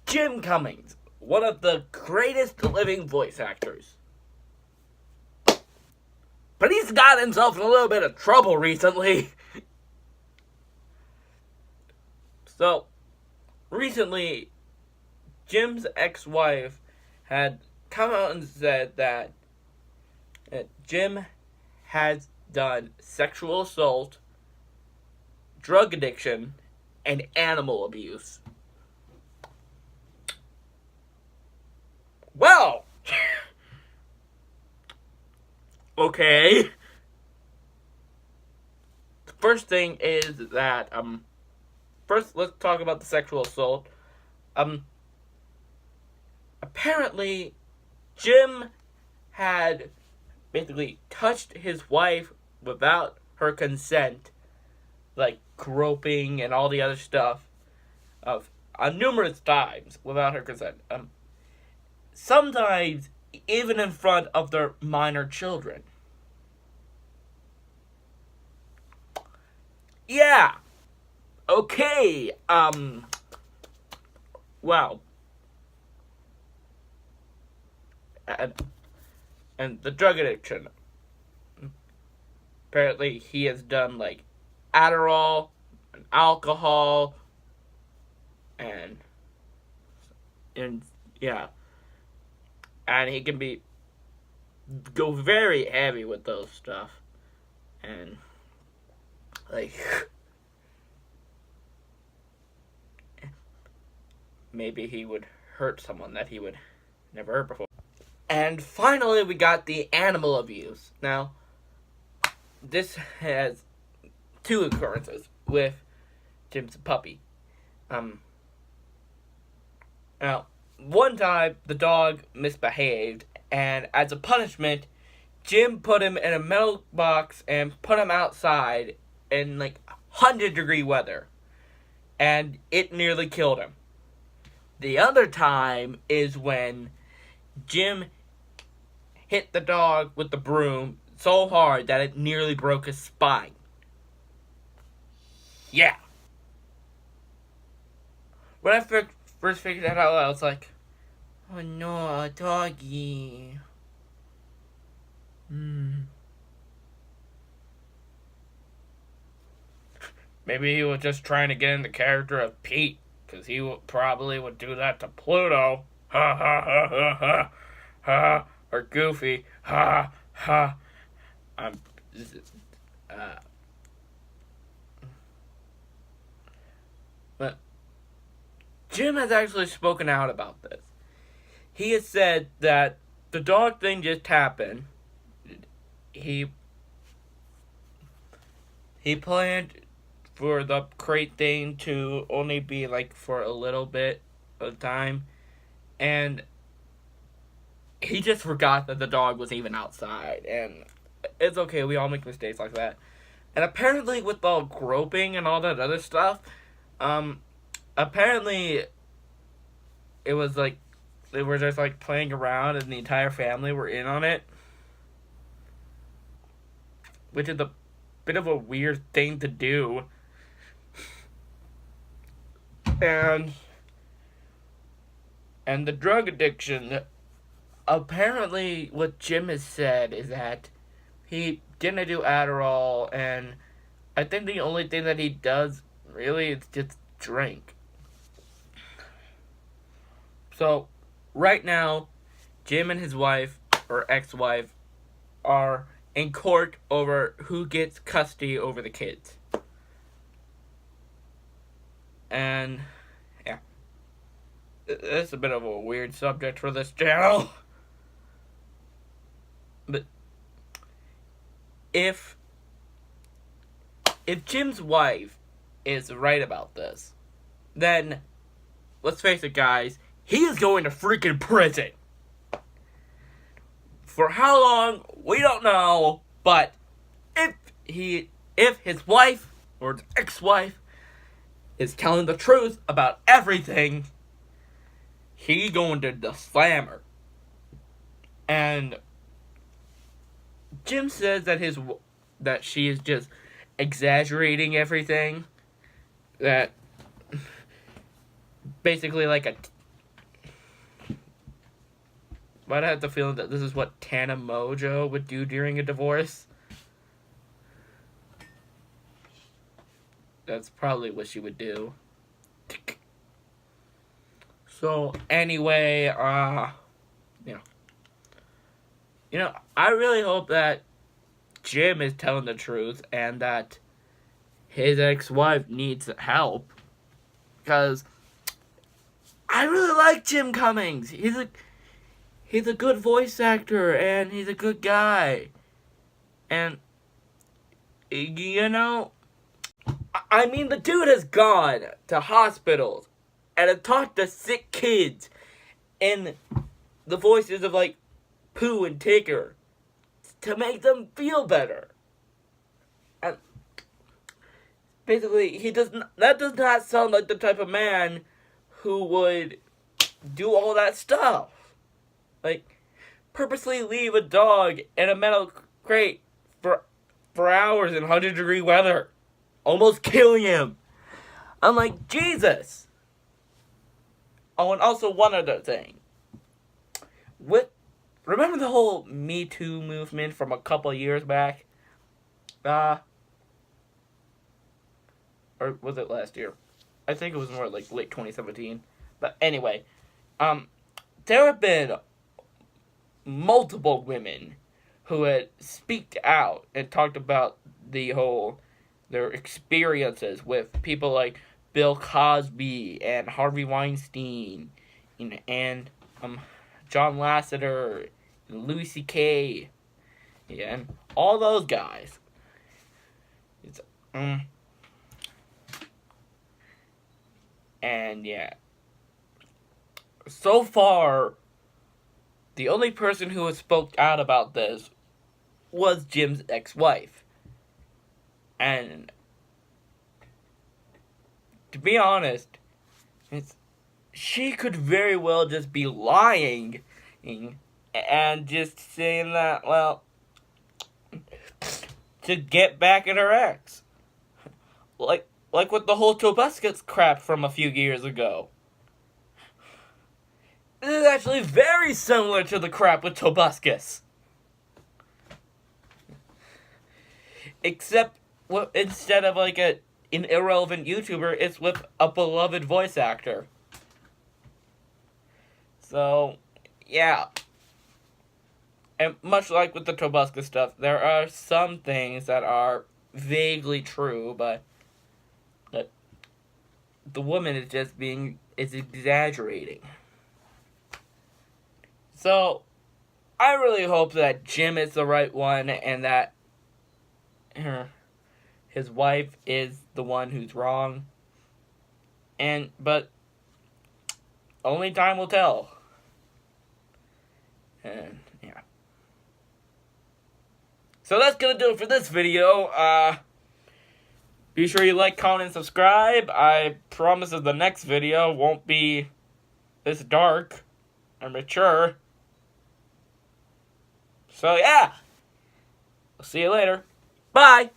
Jim Cummings, one of the greatest living voice actors. But he's got himself in a little bit of trouble recently. So, recently, Jim's ex-wife had come out and said that Jim has done sexual assault, drug addiction, and animal abuse. Well, okay. The first thing is that, first let's talk about the sexual assault. Apparently, Jim had basically touched his wife without her consent, like groping and all the other stuff, numerous times without her consent. Sometimes even in front of their minor children. Yeah. Okay. Well. And the drug addiction. Apparently he has done like Adderall and alcohol and yeah. And he can go very heavy with those stuff. And like maybe he would hurt someone that he would never hurt before. And finally, we got the animal abuse. Now, this has two occurrences with Jim's puppy. Now, one time, the dog misbehaved, and as a punishment, Jim put him in a metal box and put him outside in, 100-degree weather. And it nearly killed him. The other time is when Jim hit the dog with the broom so hard that it nearly broke his spine. Yeah. When I first figured that out, I was like, oh no, a doggy. Maybe he was just trying to get in the character of Pete, because he probably would do that to Pluto. Ha ha ha ha ha ha. Or Goofy. Ha ha. But Jim has actually spoken out about this. He has said that the dog thing just happened. He planned for the crate thing to only be for a little bit of time, and he just forgot that the dog was even outside, and it's okay, we all make mistakes like that. And apparently with the groping and all that other stuff, apparently it was they were just playing around and the entire family were in on it, which is a bit of a weird thing to do. And the drug addiction, apparently what Jim has said is that he didn't do Adderall, and I think the only thing that he does really is just drink. So, right now, Jim and his wife, or ex-wife, are in court over who gets custody over the kids. And yeah, it's a bit of a weird subject for this channel. But if Jim's wife is right about this, then let's face it, guys, he is going to freaking prison. For how long, we don't know, but if his wife or his ex-wife is telling the truth about everything, he going to slam her. And Jim says that she is just exaggerating everything. That basically But I have the feeling that this is what Tana Mojo would do during a divorce. That's probably what she would do. So anyway, I really hope that Jim is telling the truth and that his ex-wife needs help, because I really like Jim Cummings. He's a good voice actor and he's a good guy. And I mean, the dude has gone to hospitals and have talked to sick kids in the voices of, like, Pooh and Tigger to make them feel better. And basically, that does not sound like the type of man who would do all that stuff. Like, purposely leave a dog in a metal crate for hours in 100-degree weather, almost killing him. I'm like, Jesus. Oh, and also one other thing. Remember the whole Me Too movement from a couple of years back? Or was it last year? I think it was more like late 2017. But anyway, there have been multiple women who had speaked out and talked about their experiences with people like Bill Cosby and Harvey Weinstein, and John Lasseter and Louis C.K. Yeah, and all those guys. And yeah. So far, the only person who has spoke out about this was Jim's ex-wife. And to be honest, she could very well just be lying and just saying that, well, to get back at her ex. Like with the whole Tobuscus crap from a few years ago. This is actually very similar to the crap with Tobuscus. Except, instead of like an irrelevant YouTuber, it's with a beloved voice actor. So, yeah. And much like with the Tobuscus stuff, there are some things that are vaguely true, but the woman is exaggerating. So, I really hope that Jim is the right one and that his wife is the one who's wrong. But only time will tell. And yeah. So that's gonna do it for this video. Be sure you like, comment, and subscribe. I promise that the next video won't be this dark or mature. So yeah. I'll see you later. Bye!